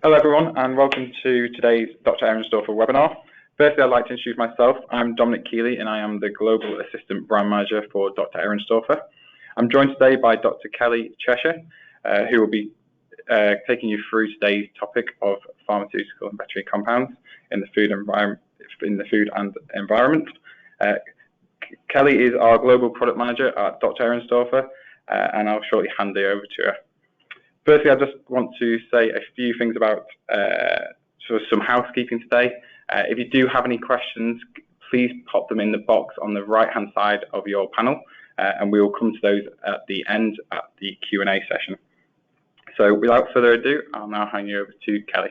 Hello everyone and welcome to today's Dr. Ehrenstorfer webinar. Firstly, I'd like to introduce myself. I'm Dominic Keeley and I am the Global Assistant Brand Manager for Dr. Ehrenstorfer. I'm joined today by Dr. Kelly Cheshire, who will be taking you through today's topic of pharmaceutical and veterinary compounds in the food and environment. Kelly is our Global Product Manager at Dr. Ehrenstorfer, and I'll shortly hand it over to her. Firstly, I just want to say a few things about sort of some housekeeping today. If you do have any questions, please pop them in the box on the right-hand side of your panel, and we will come to those at the end at the Q&A session. So without further ado, I'll now hand you over to Kelly.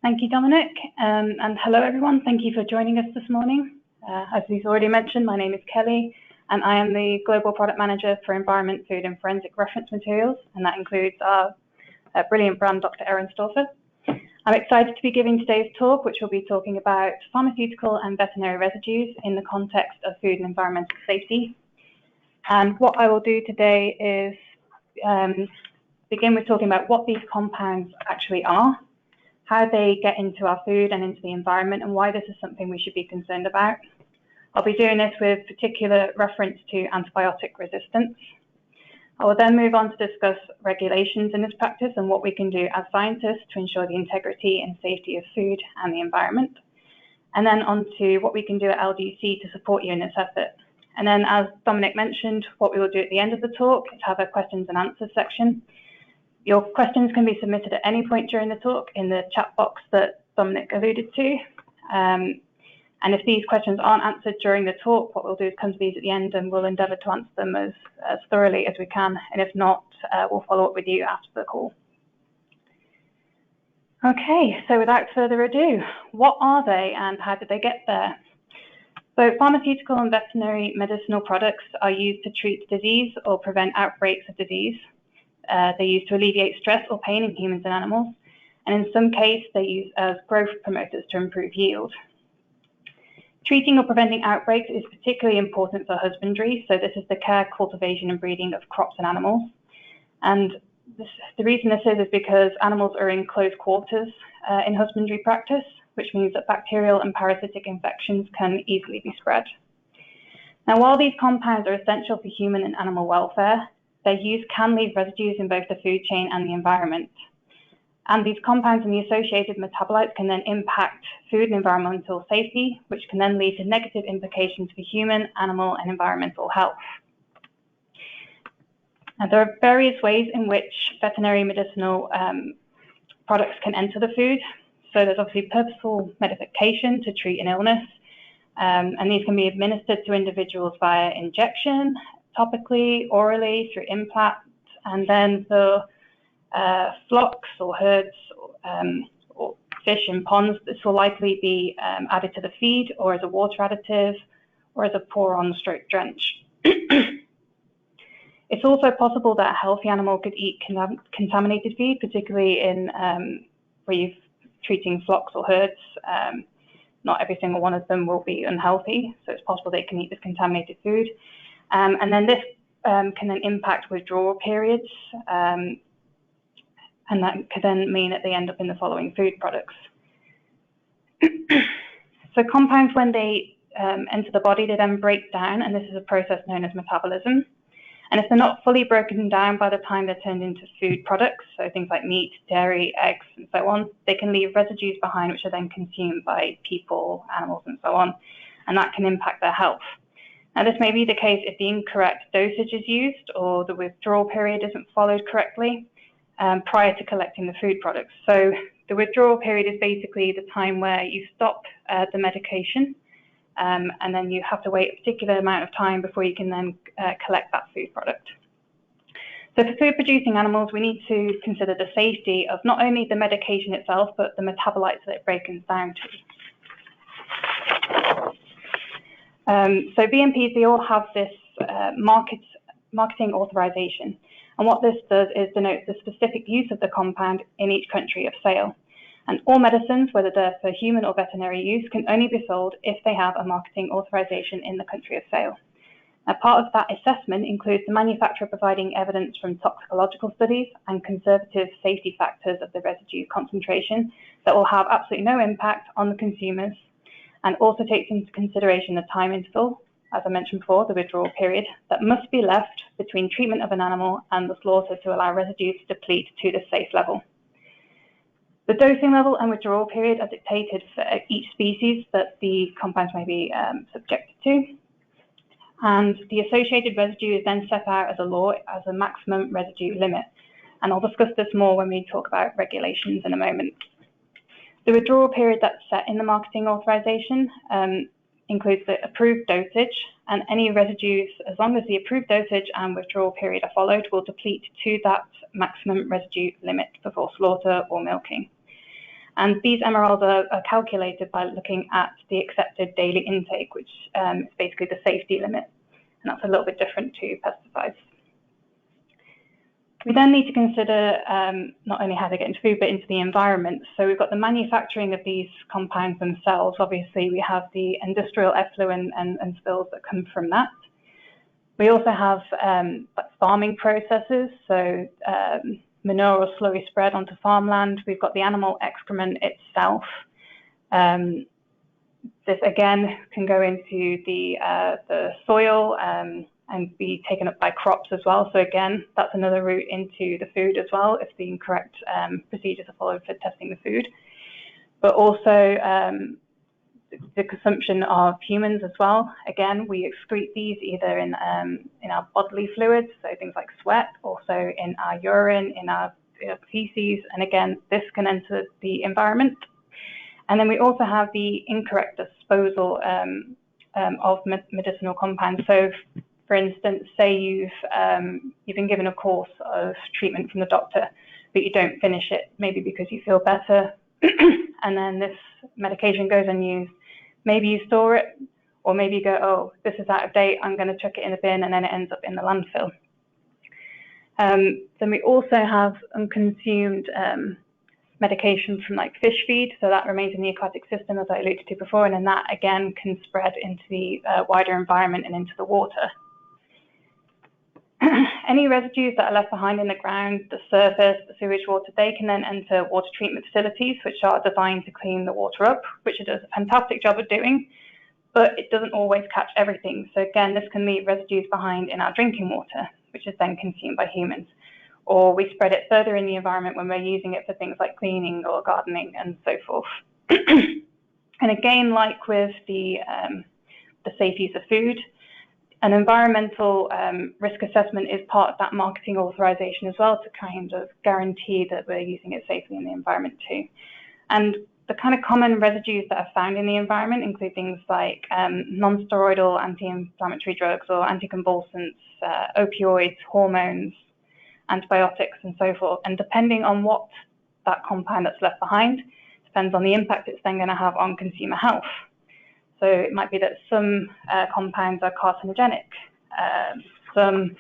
Thank you, Dominic, and hello everyone. Thank you for joining us this morning. As he's already mentioned, my name is Kelly, and I am the Global Product Manager for Environment, Food and Forensic Reference Materials, and that includes our brilliant brand, Dr. Ehrenstorfer. I'm excited to be giving today's talk, which will be talking about pharmaceutical and veterinary residues in the context of food and environmental safety. And what I will do today is begin with talking about what these compounds actually are, how they get into our food and into the environment, and why this is something we should be concerned about. I'll be doing this with particular reference to antibiotic resistance. I will then move on to discuss regulations in this practice and what we can do as scientists to ensure the integrity and safety of food and the environment. And then on to what we can do at LGC to support you in this effort. And then, as Dominic mentioned, what we will do at the end of the talk is have a questions and answers section. Your questions can be submitted at any point during the talk in the chat box that Dominic alluded to. And if these questions aren't answered during the talk, what we'll do is come to these at the end and we'll endeavour to answer them as thoroughly as we can. And if not, we'll follow up with you after the call. Okay, so without further ado, what are they and how did they get there? So pharmaceutical and veterinary medicinal products are used to treat disease or prevent outbreaks of disease. They're used to alleviate stress or pain in humans and animals. And in some cases, they're used as growth promoters to improve yield. Treating or preventing outbreaks is particularly important for husbandry, so this is the care, cultivation and breeding of crops and animals. And the reason this is because animals are in close quarters in husbandry practice, which means that bacterial and parasitic infections can easily be spread. Now, while these compounds are essential for human and animal welfare, their use can leave residues in both the food chain and the environment. And these compounds and the associated metabolites can then impact food and environmental safety, which can then lead to negative implications for human, animal, and environmental health. Now, there are various ways in which veterinary medicinal products can enter the food. So there's obviously purposeful medication to treat an illness, and these can be administered to individuals via injection, topically, orally, through implant, and then the flocks or herds or fish in ponds, this will likely be added to the feed or as a water additive or as a pour-on stroke drench. It's also possible that a healthy animal could eat contaminated feed, particularly in where you're treating flocks or herds. Not every single one of them will be unhealthy, so it's possible they can eat this contaminated food. And then this can then impact withdrawal periods, and that could then mean that they end up in the following food products. So compounds, when they enter the body, they then break down, and this is a process known as metabolism. And if they're not fully broken down by the time they're turned into food products, so things like meat, dairy, eggs, and so on, they can leave residues behind which are then consumed by people, animals, and so on, and that can impact their health. Now, this may be the case if the incorrect dosage is used or the withdrawal period isn't followed correctly prior to collecting the food products. So the withdrawal period is basically the time where you stop the medication and then you have to wait a particular amount of time before you can then collect that food product. So for food producing animals, we need to consider the safety of not only the medication itself, but the metabolites that it breaks down to. So BMPs, they all have this marketing authorization. And what this does is denote the specific use of the compound in each country of sale. And all medicines, whether they're for human or veterinary use, can only be sold if they have a marketing authorization in the country of sale. Now, part of that assessment includes the manufacturer providing evidence from toxicological studies and conservative safety factors of the residue concentration that will have absolutely no impact on the consumers, and also takes into consideration the time interval, as I mentioned before, the withdrawal period, that must be left between treatment of an animal and the slaughter to allow residues to deplete to the safe level. The dosing level and withdrawal period are dictated for each species that the compounds may be subjected to. And the associated residue is then set out as a law as a maximum residue limit. And I'll discuss this more when we talk about regulations in a moment. The withdrawal period that's set in the marketing authorization includes the approved dosage, and any residues, as long as the approved dosage and withdrawal period are followed, will deplete to that maximum residue limit before slaughter or milking. And these MRLs are calculated by looking at the accepted daily intake, which is basically the safety limit, and that's a little bit different to pesticides. We then need to consider not only how they get into food, but into the environment. So we've got the manufacturing of these compounds themselves. Obviously, we have the industrial effluent and spills that come from that. We also have farming processes, so manure or slurry spread onto farmland. We've got the animal excrement itself. This again can go into the soil and be taken up by crops as well. So again, that's another route into the food as well, if the incorrect procedures are followed for testing the food. But also the consumption of humans as well. Again, we excrete these either in our bodily fluids, so things like sweat, also in our urine, in our feces, and again, this can enter the environment. And then we also have the incorrect disposal of medicinal compounds. So, for instance, say you've been given a course of treatment from the doctor, but you don't finish it, maybe because you feel better, and then this medication goes unused. Maybe you store it, or maybe you go, oh, this is out of date, I'm going to chuck it in a bin, and then it ends up in the landfill. Then we also have unconsumed medication from like fish feed, so that remains in the aquatic system, as I alluded to before, and then that again can spread into the wider environment and into the water. Any residues that are left behind in the ground, the surface, the sewage water, they can then enter water treatment facilities, which are designed to clean the water up, which it does a fantastic job of doing, but it doesn't always catch everything. So again, this can leave residues behind in our drinking water, which is then consumed by humans. Or we spread it further in the environment when we're using it for things like cleaning or gardening and so forth. And again, like with the safe use of food, an environmental risk assessment is part of that marketing authorization as well, to kind of guarantee that we're using it safely in the environment too. And the kind of common residues that are found in the environment include things like non-steroidal anti-inflammatory drugs or anticonvulsants, opioids, hormones, antibiotics, and so forth. And depending on what that compound that's left behind, depends on the impact it's then going to have on consumer health. So it might be that some compounds are carcinogenic. Some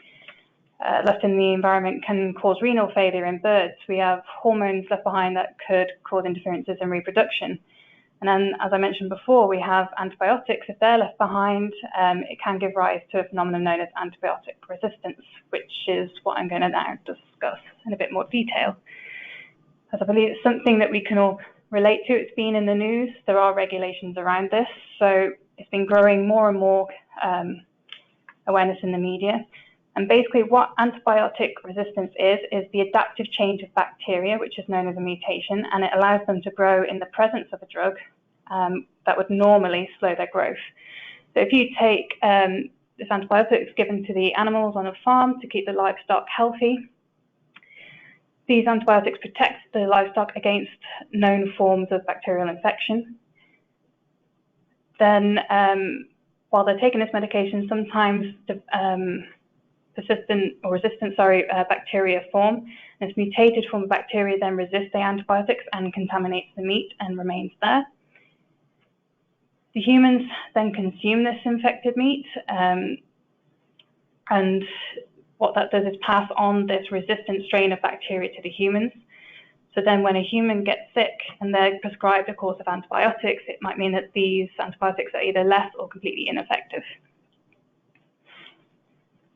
left in the environment can cause renal failure in birds. We have hormones left behind that could cause interferences in reproduction. And then, as I mentioned before, we have antibiotics. If they're left behind, it can give rise to a phenomenon known as antibiotic resistance, which is what I'm going to now discuss in a bit more detail. As I believe it's something that we can all relate to. It's been in the news. There are regulations around this. So it's been growing more and more awareness in the media. And basically what antibiotic resistance is the adaptive change of bacteria, which is known as a mutation, and it allows them to grow in the presence of a drug that would normally slow their growth. So if you take this antibiotic, it's given to the animals on a farm to keep the livestock healthy. These antibiotics protect the livestock against known forms of bacterial infection. Then while they're taking this medication, sometimes persistent or resistant bacteria form. And this mutated form of bacteria then resists the antibiotics and contaminates the meat and remains there. The humans then consume this infected meat, and what that does is pass on this resistant strain of bacteria to the humans. So then when a human gets sick and they're prescribed a course of antibiotics, it might mean that these antibiotics are either less or completely ineffective.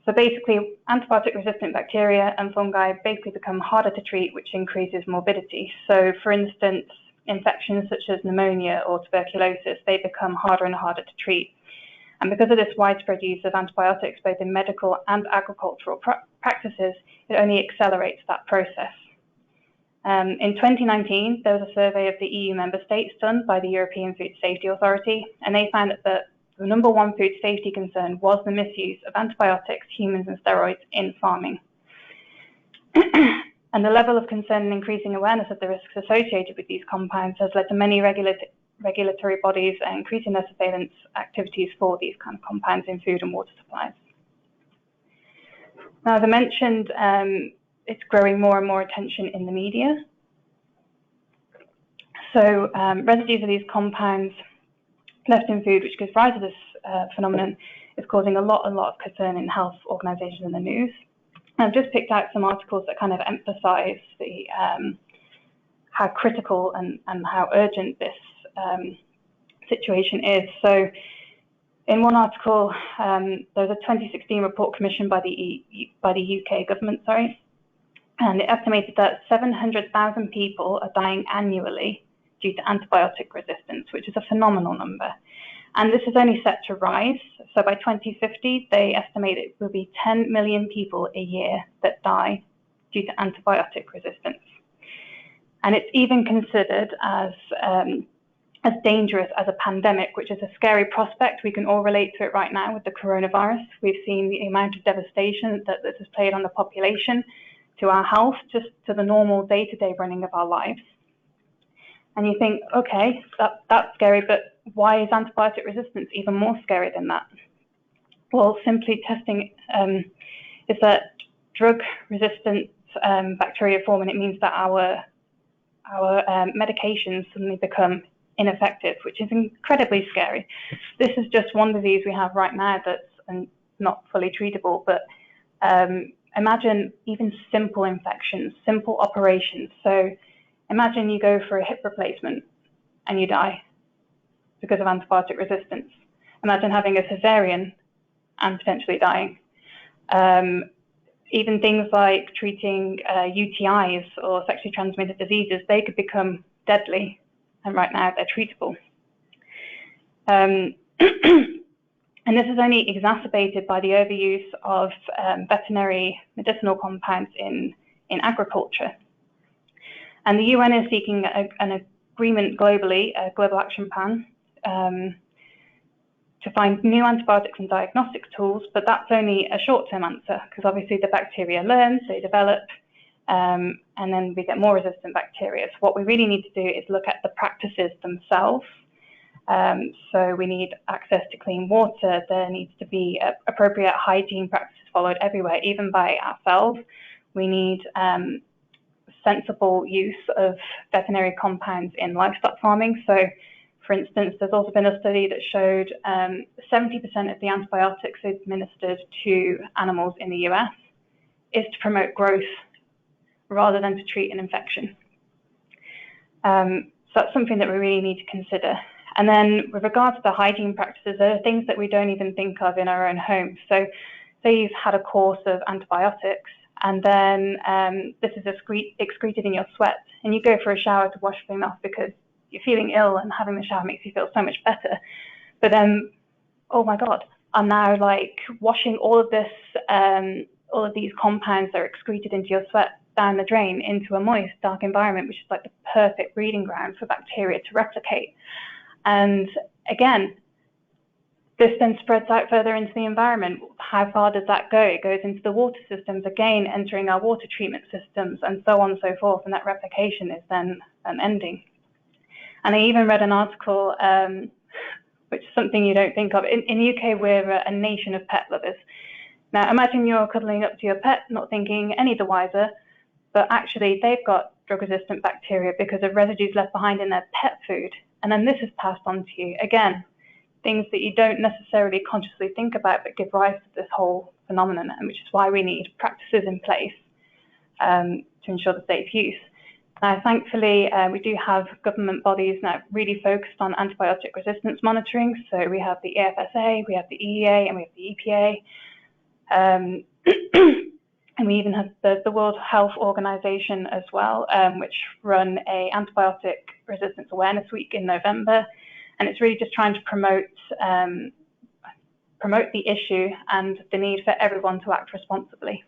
So basically, antibiotic-resistant bacteria and fungi basically become harder to treat, which increases morbidity. So for instance, infections such as pneumonia or tuberculosis, they become harder and harder to treat. And because of this widespread use of antibiotics, both in medical and agricultural practices, it only accelerates that process. In 2019, there was a survey of the EU member states done by the European Food Safety Authority, and they found that the number one food safety concern was the misuse of antibiotics, humans, and steroids in farming. And the level of concern and increasing awareness of the risks associated with these compounds has led to many regulatory bodies increasing their surveillance activities for these kind of compounds in food and water supplies. Now, as I mentioned, it's growing more and more attention in the media. So residues of these compounds left in food, which gives rise to this phenomenon, is causing a lot of concern in health organisations in the news. I've just picked out some articles that kind of emphasise the how critical and how urgent this situation is. So in one article, there was a 2016 report commissioned by the UK government, and it estimated that 700,000 people are dying annually due to antibiotic resistance, which is a phenomenal number. And this is only set to rise. So by 2050, they estimate it will be 10 million people a year that die due to antibiotic resistance. And it's even considered as dangerous as a pandemic, which is a scary prospect. We can all relate to it right now with the coronavirus. We've seen the amount of devastation that this has played on the population, to our health, just to the normal day-to-day running of our lives. And you think, okay, that's scary, but why is antibiotic resistance even more scary than that? Well, simply testing is that drug-resistant bacteria form, and it means that our medications suddenly become ineffective, which is incredibly scary. This is just one disease we have right now that's not fully treatable, but imagine even simple infections, simple operations. So imagine you go for a hip replacement and you die because of antibiotic resistance. Imagine having a cesarean and potentially dying. Even things like treating UTIs or sexually transmitted diseases, they could become deadly, and right now they're treatable. And this is only exacerbated by the overuse of veterinary medicinal compounds in agriculture. And the UN is seeking an agreement globally, a global action plan, to find new antibiotics and diagnostic tools, but that's only a short-term answer, because obviously the bacteria learn, they develop, and then we get more resistant bacteria. So what we really need to do is look at the practices themselves. So we need access to clean water. There needs to be appropriate hygiene practices followed everywhere, even by ourselves. We need sensible use of veterinary compounds in livestock farming. So, for instance, there's also been a study that showed 70% of the antibiotics administered to animals in the US is to promote growth rather than to treat an infection. So that's something that we really need to consider. And then with regards to the hygiene practices, there are things that we don't even think of in our own home. So say you've had a course of antibiotics, and then this is excreted in your sweat, and you go for a shower to wash things off because you're feeling ill and having the shower makes you feel so much better. But then, oh my God, I'm now like washing all of this, all of these compounds that are excreted into your sweat down the drain into a moist, dark environment, which is like the perfect breeding ground for bacteria to replicate. And again, this then spreads out further into the environment. How far does that go? It goes into the water systems, again, entering our water treatment systems, and so on and so forth, and that replication is then ending. And I even read an article, which is something you don't think of. In the UK, we're a nation of pet lovers. Now, imagine you're cuddling up to your pet, not thinking any the wiser, but actually they've got drug-resistant bacteria because of residues left behind in their pet food. And then this is passed on to you. Again, things that you don't necessarily consciously think about, but give rise to this whole phenomenon, and which is why we need practices in place to ensure the safe use. Now, thankfully, we do have government bodies now really focused on antibiotic resistance monitoring. So we have the EFSA, we have the EEA, and we have the EPA. And we even have the World Health Organization as well, which run a antibiotic resistance awareness week in November. And it's really just trying to promote the issue and the need for everyone to act responsibly.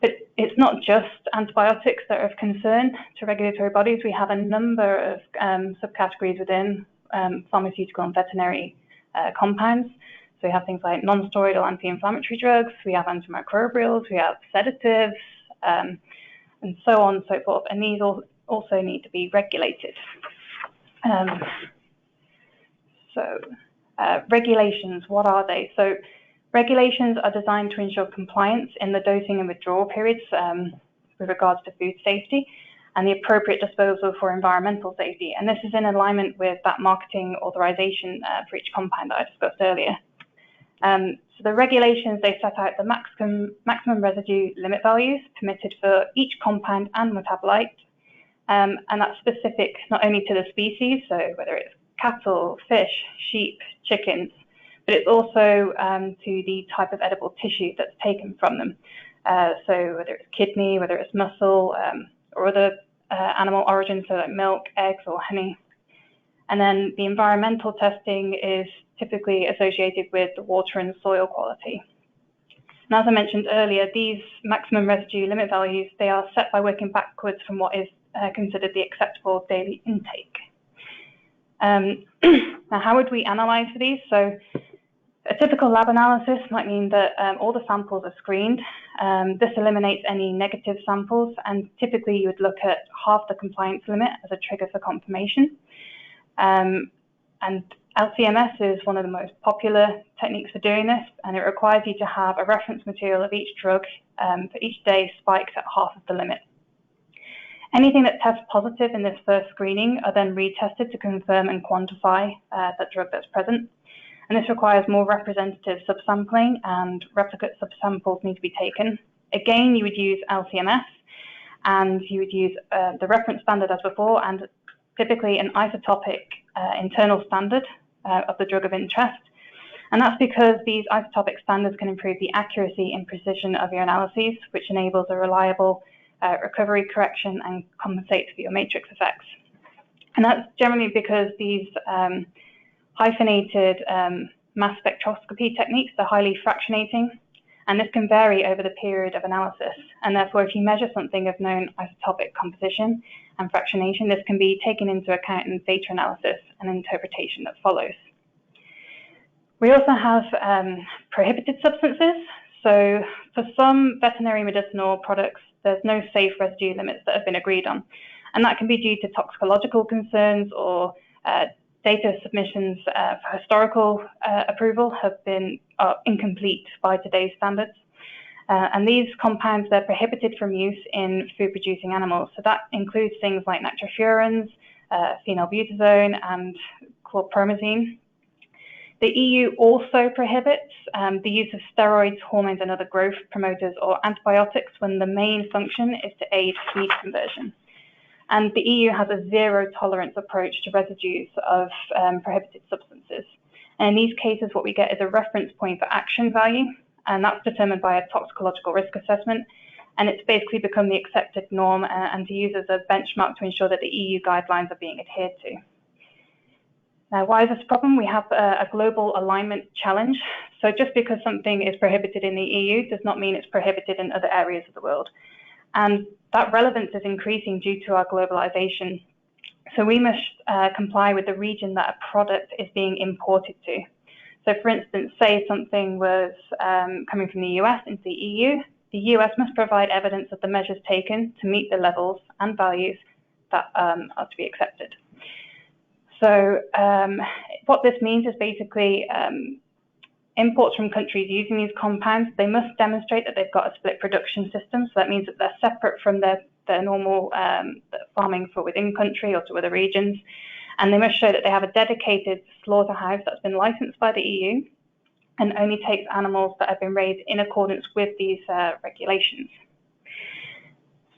But it's not just antibiotics that are of concern to regulatory bodies. We have a number of subcategories within pharmaceutical and veterinary compounds. So we have things like non-steroidal anti-inflammatory drugs, we have antimicrobials, we have sedatives, and so on and so forth. And these also need to be regulated. Regulations, what are they? So regulations are designed to ensure compliance in the dosing and withdrawal periods with regards to food safety and the appropriate disposal for environmental safety. And this is in alignment with that marketing authorization for each compound that I discussed earlier. So the regulations, they set out the maximum residue limit values permitted for each compound and metabolite. And that's specific not only to the species, so whether it's cattle, fish, sheep, chickens, but it's also to the type of edible tissue that's taken from them. So whether it's kidney, whether it's muscle, or other animal origins, so like milk, eggs, or honey. And then the environmental testing is typically associated with the water and soil quality. And as I mentioned earlier, these maximum residue limit values, they are set by working backwards from what is considered the acceptable daily intake. Now, how would we analyze for these? So a typical lab analysis might mean that all the samples are screened. This eliminates any negative samples, and typically you would look at half the compliance limit as a trigger for confirmation. And LCMS is one of the most popular techniques for doing this, and it requires you to have a reference material of each drug for each day spiked at half of the limit. Anything that tests positive in this first screening are then retested to confirm and quantify that drug that's present. And this requires more representative subsampling, and replicate subsamples need to be taken. Again, you would use LCMS, and you would use the reference standard as before, and typically an isotopic internal standard of the drug of interest. And that's because these isotopic standards can improve the accuracy and precision of your analyses, which enables a reliable recovery correction and compensates for your matrix effects. And that's generally because these hyphenated mass spectroscopy techniques are highly fractionating, and this can vary over the period of analysis. And therefore, if you measure something of known isotopic composition and fractionation, this can be taken into account in data analysis and interpretation that follows. We also have prohibited substances. So for some veterinary medicinal products, there's no safe residue limits that have been agreed on. And that can be due to toxicological concerns, or data submissions for historical approval have been incomplete by today's standards. And these compounds, they're prohibited from use in food-producing animals. So that includes things like nitrofurans, phenylbutazone, and chlorpromazine. The EU also prohibits the use of steroids, hormones, and other growth promoters or antibiotics when the main function is to aid meat conversion. And the EU has a zero-tolerance approach to residues of prohibited substances. And in these cases, what we get is a reference point for action value, and that's determined by a toxicological risk assessment. And it's basically become the accepted norm and to use as a benchmark to ensure that the EU guidelines are being adhered to. Now, why is this a problem? We have a global alignment challenge. So just because something is prohibited in the EU does not mean it's prohibited in other areas of the world. And that relevance is increasing due to our globalization. So we must comply with the region that a product is being imported to. So for instance, say something was coming from the US into the EU US must provide evidence of the measures taken to meet the levels and values that are to be accepted. So what this means is basically imports from countries using these compounds, they must demonstrate that they've got a split production system. So that means that they're separate from their normal farming for within country or to other regions. And they must show that they have a dedicated slaughterhouse that's been licensed by the EU and only takes animals that have been raised in accordance with these regulations.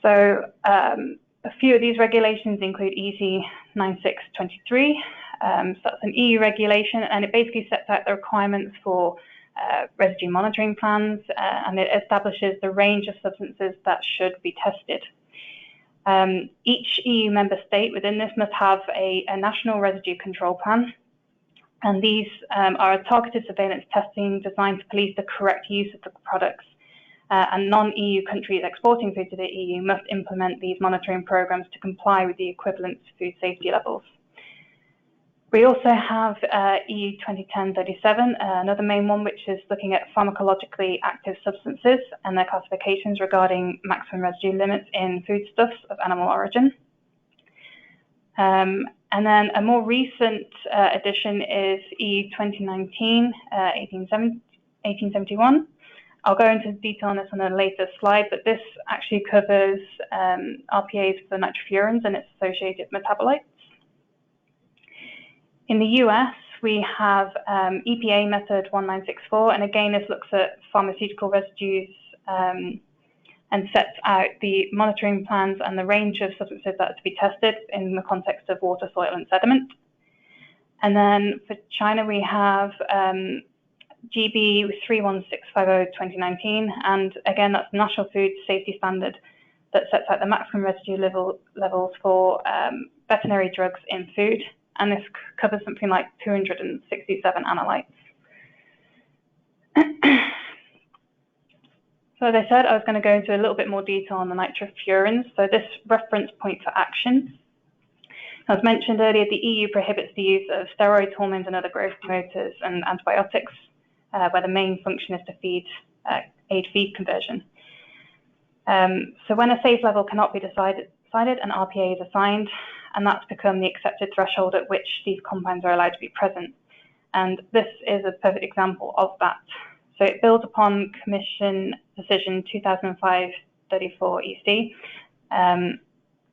So a few of these regulations include EC 9623. So that's an EU regulation, and it basically sets out the requirements for residue monitoring plans, and it establishes the range of substances that should be tested. Each EU member state within this must have a national residue control plan, and these are targeted surveillance testing designed to police the correct use of the products, and non-EU countries exporting food to the EU must implement these monitoring programs to comply with the equivalent food safety levels. We also have EU 2010-37, another main one, which is looking at pharmacologically active substances and their classifications regarding maximum residue limits in foodstuffs of animal origin. And then a more recent addition is EU 2019-1871. I'll go into detail on this on a later slide, but this actually covers RPAs for nitrofurans and its associated metabolites. In the US, we have EPA method 1964, and again, this looks at pharmaceutical residues and sets out the monitoring plans and the range of substances that are to be tested in the context of water, soil, and sediment. And then for China, we have GB 31650/2019, and again, that's the National Food Safety Standard that sets out the maximum residue levels for veterinary drugs in food. And this covers something like 267 analytes. So as I said, I was going to go into a little bit more detail on the nitrofurans. So this reference point for action. As mentioned earlier, the EU prohibits the use of steroids, hormones, and other growth promoters and antibiotics, where the main function is to aid feed conversion. So when a safe level cannot be decided, an RPA is assigned, and that's become the accepted threshold at which these compounds are allowed to be present. And this is a perfect example of that. So it builds upon Commission Decision 2005-34-EC. And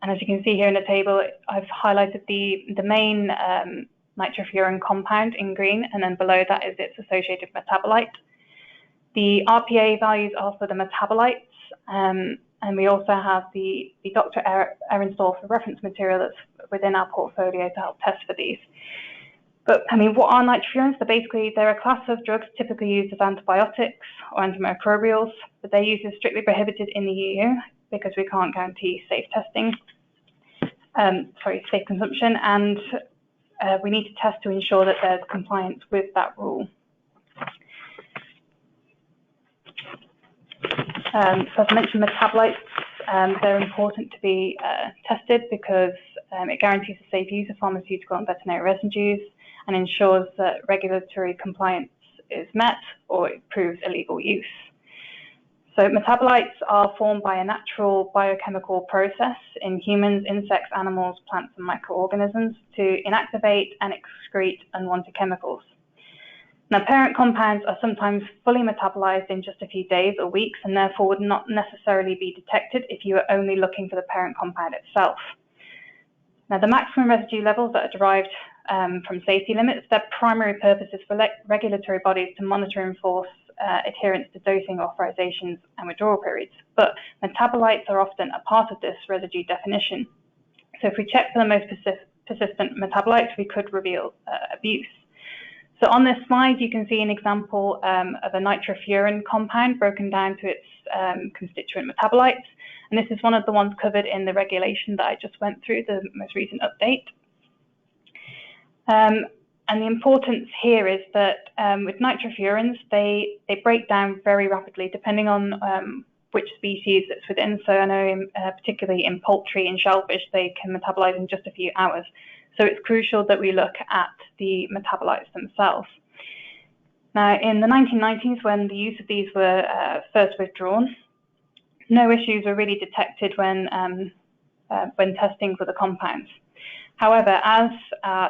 as you can see here in the table, I've highlighted the main nitrofuran compound in green, and then below that is its associated metabolite. The RPA values are for the metabolites, and we also have the Dr. Ehrensdorfer reference material that's within our portfolio to help test for these. But I mean, what are nitrofurans? So basically, they're a class of drugs typically used as antibiotics or antimicrobials, but their use is strictly prohibited in the EU because we can't guarantee safe testing, safe consumption, and we need to test to ensure that there's compliance with that rule. So as I mentioned, metabolites, they're important to be tested because it guarantees the safe use of pharmaceutical and veterinary residues and ensures that regulatory compliance is met or it proves illegal use. So metabolites are formed by a natural biochemical process in humans, insects, animals, plants, and microorganisms to inactivate and excrete unwanted chemicals. Now, parent compounds are sometimes fully metabolized in just a few days or weeks, and therefore would not necessarily be detected if you were only looking for the parent compound itself. Now, the maximum residue levels that are derived from safety limits, their primary purpose is for regulatory bodies to monitor and enforce adherence to dosing authorizations and withdrawal periods. But metabolites are often a part of this residue definition. So if we check for the most persistent metabolites, we could reveal abuse. So on this slide, you can see an example of a nitrofuran compound broken down to its constituent metabolites. And this is one of the ones covered in the regulation that I just went through, the most recent update. And the importance here is that with nitrofurans, they break down very rapidly depending on which species it's within. So I know particularly in poultry and shellfish, they can metabolize in just a few hours. So it's crucial that we look at the metabolites themselves. Now, in the 1990s, when the use of these were first withdrawn, no issues were really detected when testing for the compounds. However, as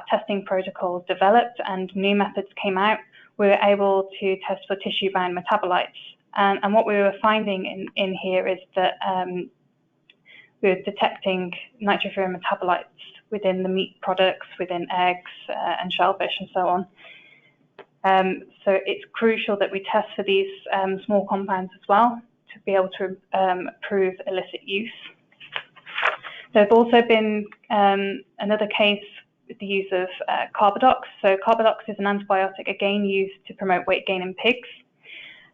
testing protocols developed and new methods came out, we were able to test for tissue-bound metabolites. And what we were finding in here is that we were detecting nitrofuran metabolites within the meat products, within eggs and shellfish and so on. So it's crucial that we test for these small compounds as well to be able to prove illicit use. There's also been another case the use of carbadox. So carbadox is an antibiotic again used to promote weight gain in pigs.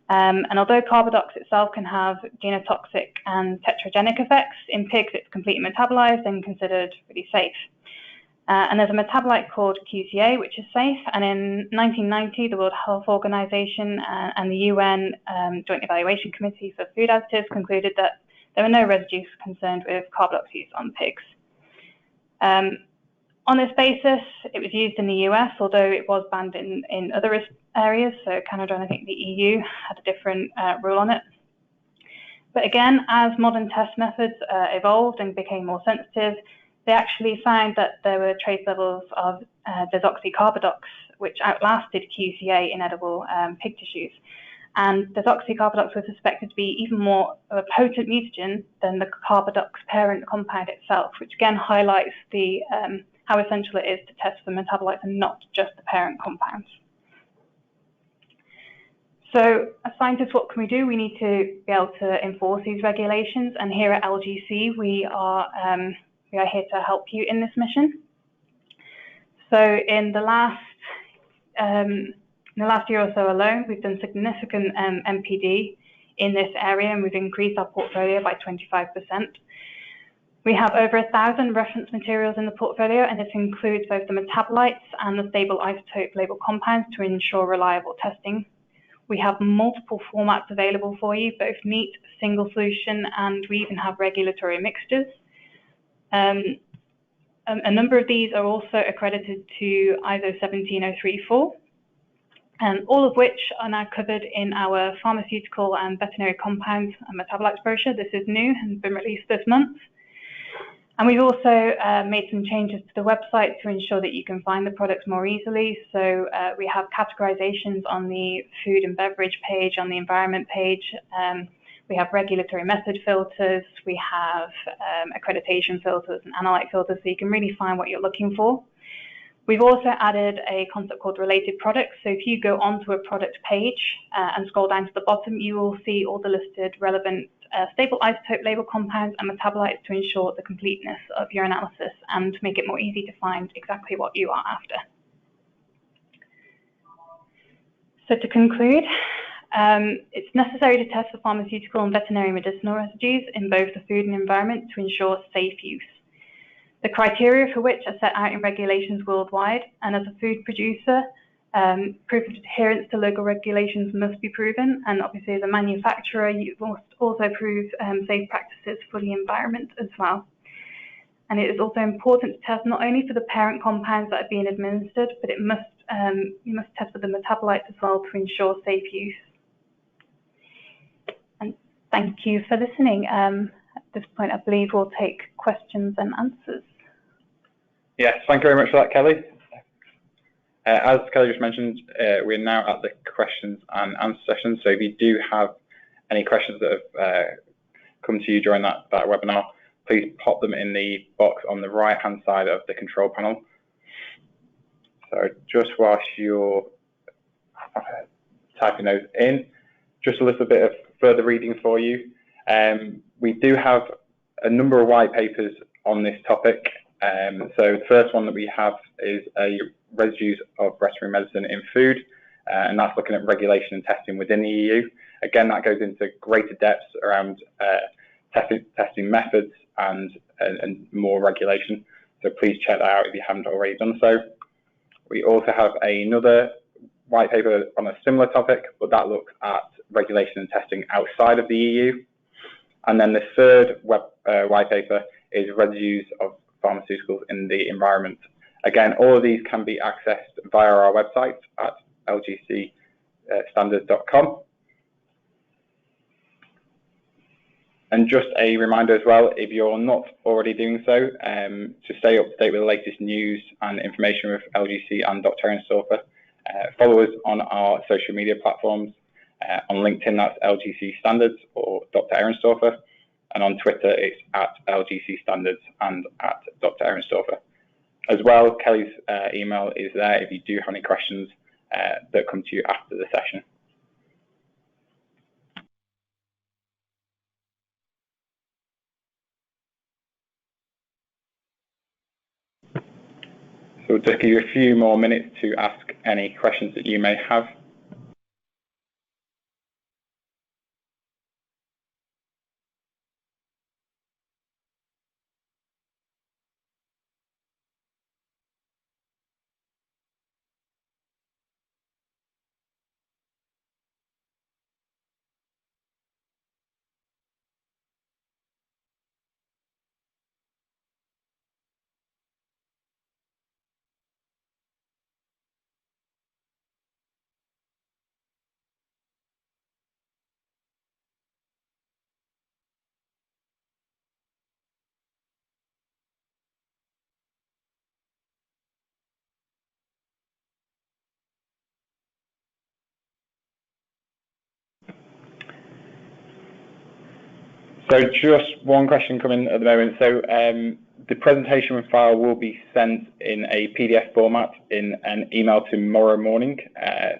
And although carbadox itself can have genotoxic and tetragenic effects, in pigs it's completely metabolized and considered really safe. And there's a metabolite called QCA, which is safe. And in 1990, the World Health Organization and the UN Joint Evaluation Committee for Food Additives concluded that there were no residues concerned with carbadox use on pigs. On this basis, it was used in the US, although it was banned in other areas. So Canada and I think the EU had a different rule on it. But again, as modern test methods evolved and became more sensitive, they actually found that there were trace levels of desoxycarbadox, which outlasted QCA in edible pig tissues. And desoxycarbadox was suspected to be even more of a potent mutagen than the carbadox parent compound itself, which again highlights the how essential it is to test for metabolites and not just the parent compounds. So as scientists, what can we do? We need to be able to enforce these regulations, and here at LGC we are here to help you in this mission. So in the last year or so alone, we've done significant MPD in this area, and we've increased our portfolio by 25%. We have over 1,000 reference materials in the portfolio, and this includes both the metabolites and the stable isotope label compounds to ensure reliable testing. We have multiple formats available for you, both neat, single solution, and we even have regulatory mixtures. A number of these are also accredited to ISO 17034, all of which are now covered in our pharmaceutical and veterinary compounds and metabolites brochure. This is new and been released this month. And we've also made some changes to the website to ensure that you can find the products more easily. So we have categorizations on the food and beverage page, on the environment page. We have regulatory method filters. We have accreditation filters and analyte filters, so you can really find what you're looking for. We've also added a concept called related products. So if you go onto a product page and scroll down to the bottom, you will see all the listed relevant stable isotope label compounds and metabolites to ensure the completeness of your analysis and make it more easy to find exactly what you are after. So to conclude, it's necessary to test for pharmaceutical and veterinary medicinal residues in both the food and environment to ensure safe use. The criteria for which are set out in regulations worldwide, and as a food producer, proof of adherence to local regulations must be proven, and obviously as a manufacturer you must also prove safe practices for the environment as well. And it is also important to test not only for the parent compounds that are being administered, but you must test for the metabolites as well to ensure safe use. And thank you for listening. At this point, I believe we'll take questions and answers. Yes, thank you very much for that, Kelly. As Kelly just mentioned, we're now at the questions and answer session. So if you do have any questions that have come to you during that webinar, please pop them in the box on the right-hand side of the control panel. So just whilst you're typing those in, just a little bit of further reading for you. We do have a number of white papers on this topic. So the first one that we have is a residues of veterinary medicine in food, and that's looking at regulation and testing within the EU. Again, that goes into greater depths around testing methods and more regulation. So please check that out if you haven't already done so. We also have another white paper on a similar topic, but that looks at regulation and testing outside of the EU. And then the third white paper is residues of pharmaceuticals in the environment. Again, all of these can be accessed via our website at lgcstandards.com. And just a reminder as well, if you're not already doing so, to stay up to date with the latest news and information with LGC and Dr. Ehrenstorfer, follow us on our social media platforms. On LinkedIn, that's LGC Standards or Dr. Ehrenstorfer. And on Twitter, it's at LGC Standards and at Dr. Ehrenstorfer. As well, Kelly's email is there if you do have any questions that come to you after the session. So we'll just give you a few more minutes to ask any questions that you may have. So just one question coming at the moment. So the presentation file will be sent in a PDF format in an email tomorrow morning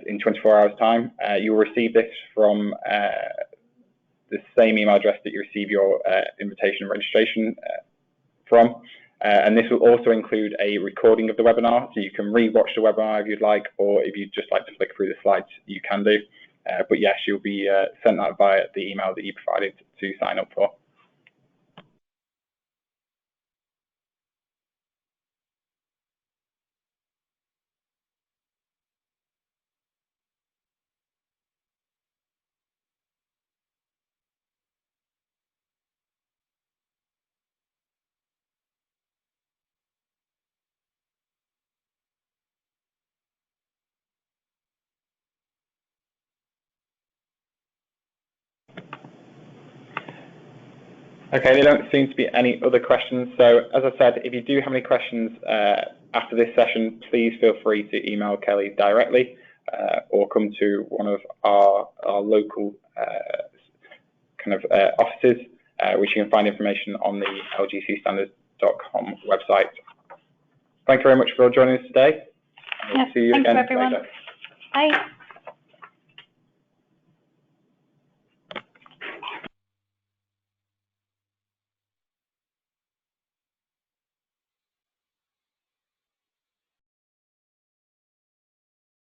in 24 hours time. You will receive this from the same email address that you receive your invitation and registration from. And this will also include a recording of the webinar, so you can re-watch the webinar if you'd like, or if you'd just like to flick through the slides, you can do. But yes, you'll be sent that via the email that you provided to sign up for. Okay, there don't seem to be any other questions. So as I said, if you do have any questions after this session, please feel free to email Kelly directly or come to one of our local offices, which you can find information on the lgcstandards.com website. Thank you very much for joining us today. Yes, we'll see you again everyone. later. Bye.